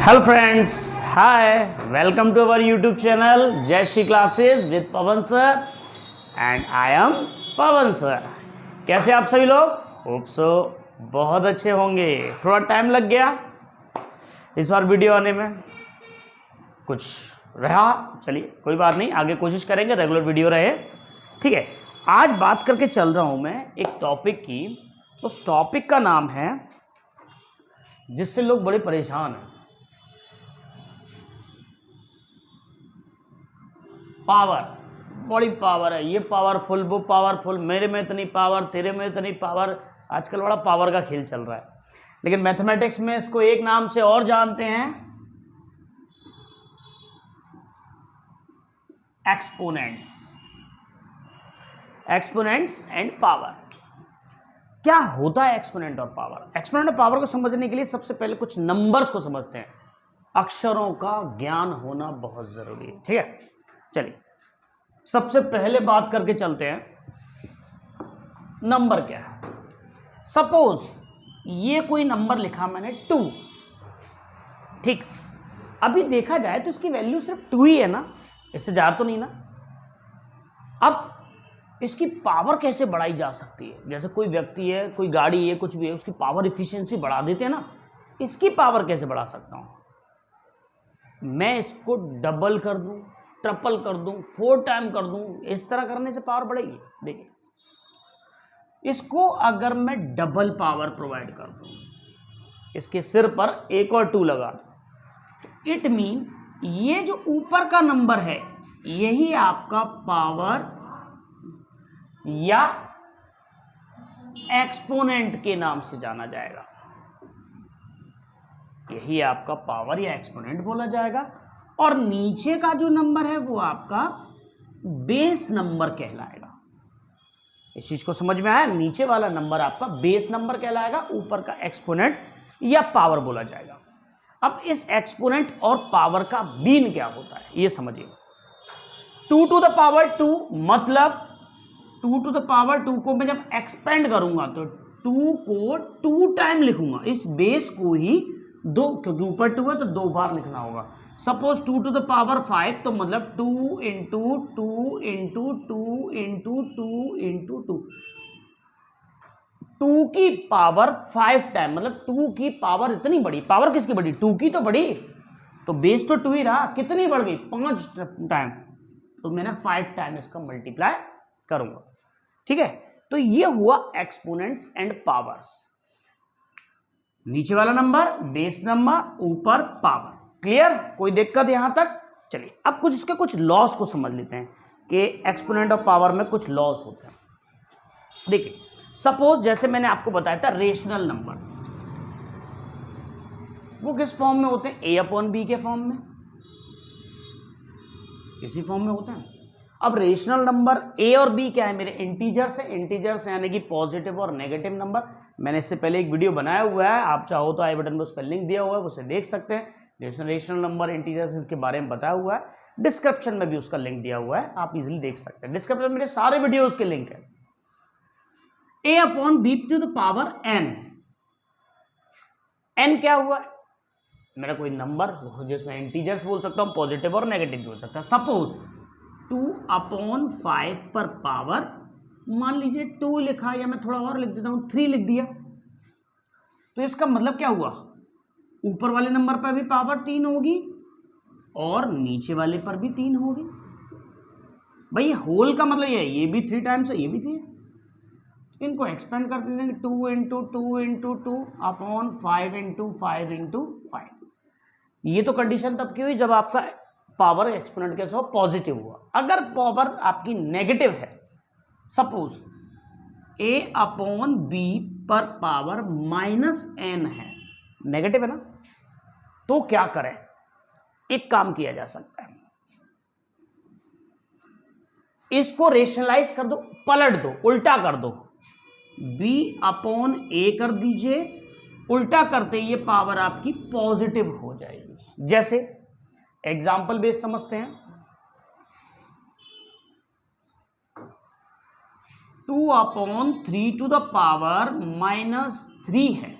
Hello friends, hi, welcome to our YouTube channel Jai Shri classes with Pawan sir and I am Pawan sir. कैसे आप सभी लोग? Hope so बहुत अच्छे होंगे। थोड़ा टाइम लग गया इस बार वीडियो आने में, कुछ रहा, चलिए कोई बात नहीं, आगे कोशिश करेंगे रेगुलर वीडियो रहे। ठीक है, आज बात करके चल रहा हूं मैं एक टॉपिक की। उस टॉपिक का नाम है जिससे लोग बड़े परेशान हैं, पावर। बड़ी पावर है, ये पावरफुल, वो पावरफुल, मेरे में इतनी पावर, तेरे में इतनी पावर। आजकल बड़ा पावर का खेल चल रहा है, लेकिन मैथमेटिक्स में इसको एक नाम से और जानते हैं, एक्सपोनेंट्स। Exponents and power. क्या होता है एक्सपोनेंट और पावर? एक्सपोनेंट और पावर को समझने के लिए सबसे पहले कुछ नंबर्स को समझते हैं। अक्षरों का ज्ञान होना बहुत जरूरी है। ठीक है, चलिए सबसे पहले बात करके चलते हैं नंबर क्या है। सपोज ये कोई नंबर लिखा मैंने 2, ठीक। अभी देखा जाए तो इसकी वैल्यू सिर्फ 2 ही है ना, इससे ज्यादा तो नहीं ना। अब इसकी पावर कैसे बढ़ाई जा सकती है? जैसे कोई व्यक्ति है, कोई गाड़ी है, कुछ भी है, उसकी पावर इफिशिएंसी बढ़ा देते हैं ना। इसकी पावर कैसे बढ़ा सकता हूं? मैं इसको डबल कर दूं, ट्रिपल कर दूं, 4 टाइम कर दूं, इस तरह करने से पावर बढ़ेगी। देखिए, इसको अगर मैं डबल पावर प्रोवाइड कर दूं, इसके सिर पर एक और 2 लगा दूं, इट मीन ये जो ऊपर का नंबर है यही आपका पावर या एक्सपोनेंट के नाम से जाना जाएगा। यही आपका पावर या एक्सपोनेंट बोला जाएगा। और नीचे का जो नंबर है वो आपका बेस नंबर कहलाएगा। इस चीज को समझ में आया? नीचे वाला नंबर आपका बेस नंबर कहलाएगा, ऊपर का एक्सपोनेंट या पावर बोला जाएगा। अब इस एक्सपोनेंट और पावर का मीन क्या होता है ये समझिए। 2 to the power 2 मतलब 2 to the power 2 को मैं जब एक्सपेंड करूंगा तो 2 को 2 टाइम लिखूंगा, इस बेस को ही 2, क्योंकि ऊपर 2 है तो 2 बार लिखना होगा। सपोज 2 to the power 5 तो मतलब 2 इंटू 2 इंटू 2 इंटू 2 इंटू 2, 2 की पावर 5 टाइम, मतलब 2 की पावर इतनी बड़ी। पावर किसकी बड़ी? 2 की तो बड़ी, तो बेस तो 2 ही रहा, कितनी बढ़ गई? 5 टाइम, तो मैंने 5 टाइम इसका मल्टीप्लाई करूंगा। ठीक है, तो ये हुआ एक्सपोनेंट्स एंड पावर्स। नीचे वाला नंबर बेस नंबर, ऊपर पावर। क्लियर? कोई दिक्कत यहां तक? चलिए अब कुछ इसके कुछ लॉस को समझ लेते हैं कि एक्सपोनेंट और पावर में कुछ लॉस होते हैं। देखिए, सपोज जैसे मैंने आपको बताया था रेशनल नंबर, वो किस फॉर्म में होते हैं? a/b के फॉर्म में, इसी फॉर्म में होते हैं। अब रेशनल नंबर a और b क्या है? मेरे इंटीजर्स है। इंटीजर्स यानी कि पॉजिटिव और नेगेटिव नंबर। मैंने इससे पहले एक वीडियो बनाया हुआ है, आप चाहो तो आई बटन में उसका लिंक दिया हुआ है, उसे देख सकते हैं। रेशनल नंबर, इंटीजर्स के बारे में बताया हुआ है। डिस्क्रिप्शन में भी उसका लिंक दिया हुआ है, आप इजीली देख सकते हैं। डिस्क्रिप्शन में मेरे सारे वीडियोस के लिंक है। a/b to the power n। n क्या हुआ? मेरा कोई नंबर जिसमें इंटीजर्स बोल सकता हूं, पॉजिटिव और नेगेटिव भी हो सकता है। सपोज 2/5 पर पावर, मान लीजिए 2 लिखा, या मैं थोड़ा और लिख देता हूं, 3 लिख दिया, तो इसका मतलब क्या हुआ? ऊपर वाले नंबर पर भी पावर 3 होगी और नीचे वाले पर भी 3 होगी। भाई होल का मतलब ये भी 3 टाइम्स है, ये भी 3 है। इनको एक्सपेंड कर देंगे 2 into 2 into 2 upon 5 into 5 into 5। ये तो कंडीशन तब की हुई जब आपका पावर एक्सपोनेंट के साथ पॉजिटिव हुआ। अगर पावर आपकी नेगेटिव है, सपोज a/b पर पावर -n है, नेगेटिव है ना, तो क्या करें? एक काम किया जा सकता है, इसको रेशनलाइज कर दो, पलट दो, उल्टा कर दो, b/a कर दीजिए। उल्टा करते ये पावर आपकी पॉजिटिव हो जाएगी। जैसे एग्जाम्पल बेस समझते हैं, 2/3 to the power -3 है,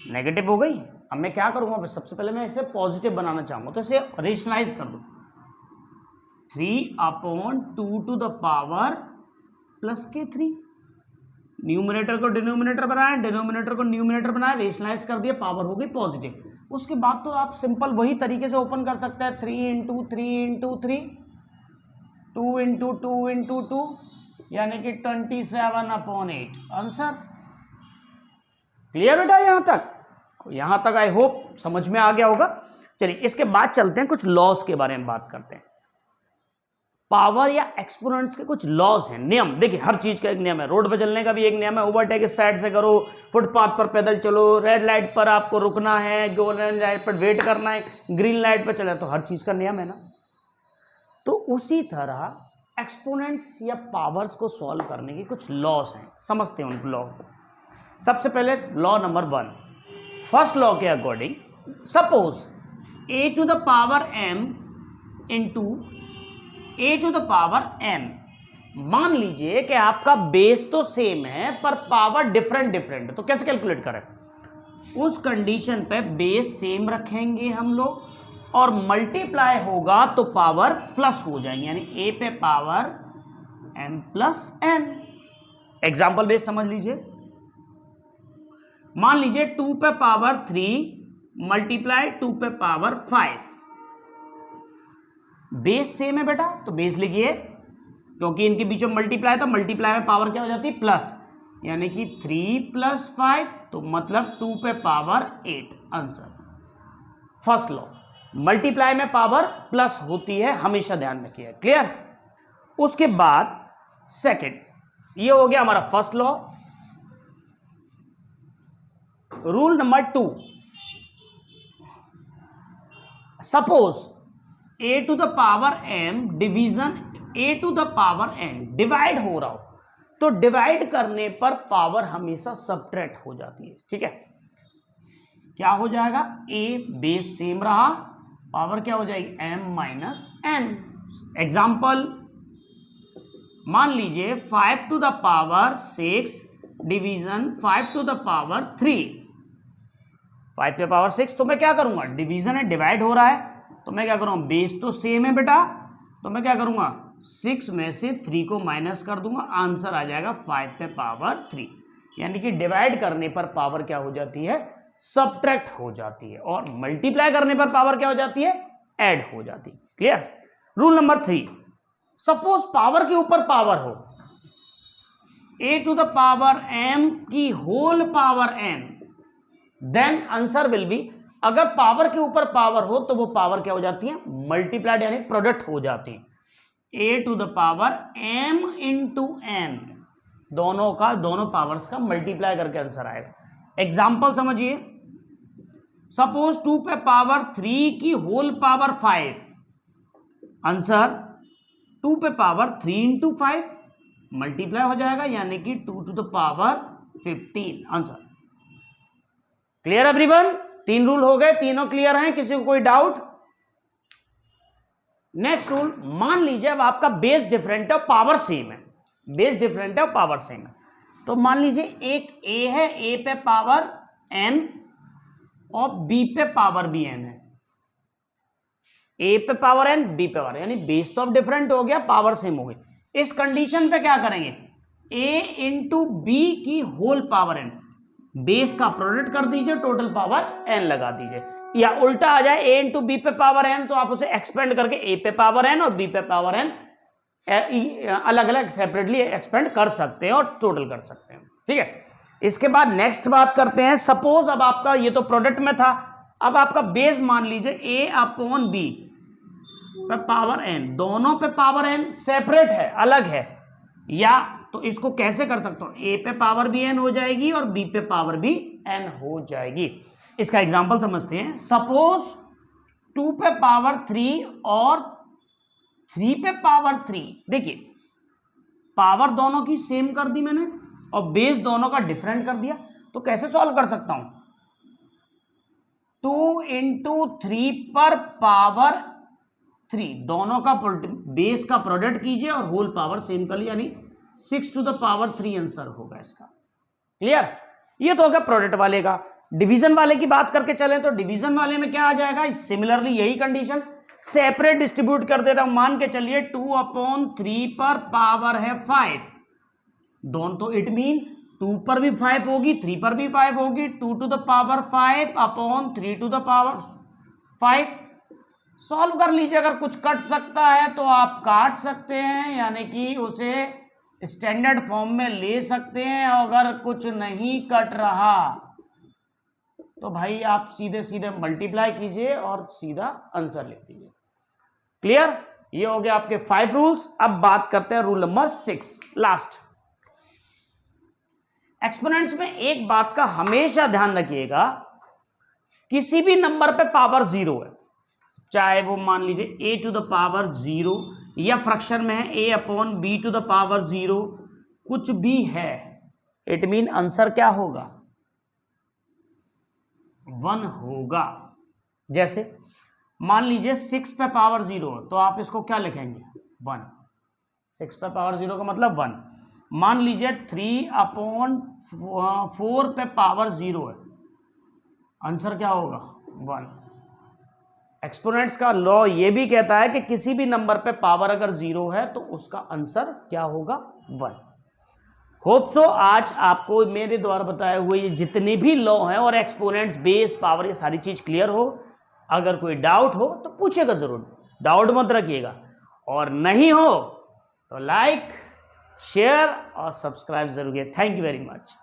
नेगेटिव हो गई। अब मैं क्या करूंगा, सबसे पहले मैं इसे पॉजिटिव बनाना चाहूंगा, तो इसे रेशनलाइज कर दूं। 3/2 टू द पावर प्लस के 3, न्यूमिनेटर को डिनोमिनेटर बनाया, डिनोमिनेटर को न्यूमिनेटर बनाया, रेशनलाइज कर दिया, पावर हो गई पॉजिटिव। उसके बाद तो आप सिंपल वही तरीके से ओपन कर सकते हैं, 3 इंटू 3 इंटू 3, 2 इंटू 2 इंटू 2, यानी कि 27/8 आंसर। क्लियर बेटा यहां तक आई होप समझ में आ गया होगा। चलिए इसके बाद चलते हैं, कुछ लॉस के बारे में बात करते हैं। पावर या एक्सपोनेंट्स के कुछ लॉस हैं, नियम। देखिए हर चीज का एक नियम है, रोड पे चलने का भी एक नियम है, ओवरटेक इस साइड से करो, फुटपाथ पर पैदल चलो, रेड लाइट पर आपको रुकना है, गोल्डन लाइट पर वेट करना है, ग्रीन लाइट पर चले, तो हर चीज का नियम है ना। तो उसी तरह एक्सपोनेंट्स या पावर्स को सॉल्व करने के कुछ लॉस हैं, समझते हैं उन लॉ को। सबसे पहले लॉ नंबर 1, फर्स्ट लॉ के according, suppose a to the power m into a to the power n। मान लीजिए कि आपका बेस तो सेम है पर पावर डिफरेंट है, तो कैसे कैलकुलेट करें? उस कंडीशन पे बेस सेम रखेंगे हम लोग और मल्टीप्लाई होगा तो पावर प्लस हो जाएंगे, यानी a पे power m plus n। Example base समझ लीजिए, मान लीजिए 2 पे पावर 3 मल्टीप्लाई 2 पे पावर 5। बेस सेम है बेटा, तो बेस लिखिए, क्योंकि इनके बीच में मल्टीप्लाई, तो मल्टीप्लाई में पावर क्या हो जाती है? प्लस, यानी कि 3 + 5, तो मतलब 2 पे power 8 answer. First law, multiply में पावर प्लस होती है, हमेशा ध्यान रखिए। क्लियर? उसके बाद सेकंड, ये हो गया हमारा first law. Rule number 2, suppose a to the power m division a to the power n divide हो रहा हो, तो डिवाइड करने पर पावर हमेशा सबट्रैक्ट हो जाती है। ठीक है, क्या हो जाएगा? a बेस सेम रहा, पावर क्या हो जाएगी? m minus n। एग्जाम्पल, मान लीजिए 5 to the power 6 division 5 to the power 3। 5 पे पावर 6, तो मैं क्या करूंगा? डिवीजन है, डिवाइड हो रहा है, तो मैं क्या करूंगा? बेस तो सेम है बेटा, तो मैं क्या करूंगा? 6 में से 3 को माइनस कर दूंगा, आंसर आ जाएगा 5 पे पावर 3। यानी कि डिवाइड करने पर पावर क्या हो जाती है? सबट्रैक्ट हो जाती है, और मल्टीप्लाई करने पर पावर क्या हो जाती है? ऐड हो जाती है। Clear? Rule number 3, suppose power के ऊपर पावर हो, a to the power m की whole power n, then answer will be, अगर पावर के ऊपर पावर हो तो वो पावर क्या हो जाती है? मल्टीप्लाइड, यानी प्रोडक्ट हो जाती है। a to the power m into n, दोनों पावर्स का मल्टीप्लाई करके आंसर आएगा। एग्जाम्पल समझिए, सपोज 2 पे पावर 3 की होल पावर 5, आंसर 2 पे पावर 3 इंटू 5 मल्टीप्लाई हो जाएगा, यानी कि 2 to the power 15 answer. Clear everyone? 3 rule हो गए, तीनों क्लियर हैं, किसी को कोई डाउट? नेक्स्ट रूल, मान लीजिए अब आपका बेस डिफरेंट है और पावर सेम है, बेस डिफरेंट है और पावर सेम है, तो मान लीजिए एक a है, a पे पावर n और b पे पावर भी n है, a पे पावर n, b पे पावर, यानी बेस तो अब डिफरेंट हो गया, पावर सेम हो गई। इस कंडीशन पे क्या करेंगे? a इंटू बी की होल पावर n, बेस का प्रोडक्ट कर दीजिए, टोटल पावर n लगा दीजिए, या उल्टा आ जाए a इंटू बी पे पावर n, तो आप उसे एक्सपेंड करके a पे पावर n और b पे पावर n अलग अलग सेपरेटली एक्सपेंड कर सकते हैं और टोटल कर सकते हैं। ठीक है, इसके बाद नेक्स्ट बात करते हैं, सपोज अब आपका ये तो प्रोडक्ट में था, अब आपका बेस मान लीजिए a अपॉन b पे पावर n, दोनों पे पावर n सेपरेट है, अलग है, या तो इसको कैसे कर सकता हूं? a पे पावर भी n हो जाएगी और b पे पावर भी n हो जाएगी। इसका एग्जांपल समझते हैं, सपोज 2 पे पावर 3 और 3 पे पावर 3, देखिए पावर दोनों की सेम कर दी मैंने और बेस दोनों का डिफरेंट कर दिया, तो कैसे सॉल्व कर सकता हूं? 2 इंटू 3 पर पावर 3, दोनों का बेस का प्रोडक्ट कीजिए और होल पावर सेम कर लिया, यानी 6 टू द पावर 3 आंसर होगा इसका। क्लियर? ये तो हो गया प्रोडक्ट वाले का। डिवीजन वाले की बात करके चले तो डिवीजन वाले में क्या आ जाएगा, सिमिलरली यही कंडीशन, सेपरेट डिस्ट्रीब्यूट कर देता हूं, मान के चलिए 2/3 पर पावर है 5, दोनों तो इट मीन 2 पर भी 5 होगी, 3 पर भी 5 होगी, 2 to the power 5/3 to the power 5। Solve कर लीजिए, अगर कुछ कट सकता है तो आप काट सकते हैं, यानी कि उसे स्टैंडर्ड फॉर्म में ले सकते हैं। अगर कुछ नहीं कट रहा तो भाई आप सीधे सीधे मल्टीप्लाई कीजिए और सीधा आंसर ले लीजिए। क्लियर? ये हो गया आपके 5 रूल्स। अब बात करते हैं रूल नंबर 6, लास्ट। एक्सपोनेंट्स में एक बात का हमेशा ध्यान रखिएगा, किसी भी नंबर पे पावर 0 है, चाहे वो मान लीजिए a to the power 0 या फ्रैक्शन में है a/b to the power 0, कुछ भी है, इट मीन आंसर क्या होगा, 1 होगा। जैसे मान लीजिए 6 पे पावर 0 तो आप इसको क्या लिखेंगे, 1। 6 पे पावर 0 का मतलब 1। मान लीजिए 3/4 पे पावर 0 है, आंसर क्या होगा, 1। एक्सपोनेंट्स का लॉ ये भी कहता है कि किसी भी नंबर पे पावर अगर 0 है तो उसका आंसर क्या होगा, 1। होप सो आज आपको मेरे द्वारा बताए हुए ये जितने भी लॉ हैं और एक्सपोनेंट्स, बेस, पावर, ये सारी चीज क्लियर हो। अगर कोई डाउट हो तो पूछेगा जरूर, डाउट मत रखिएगा, और नहीं हो तो लाइक, शेयर और सब्सक्राइब जरूर। Thank you very much.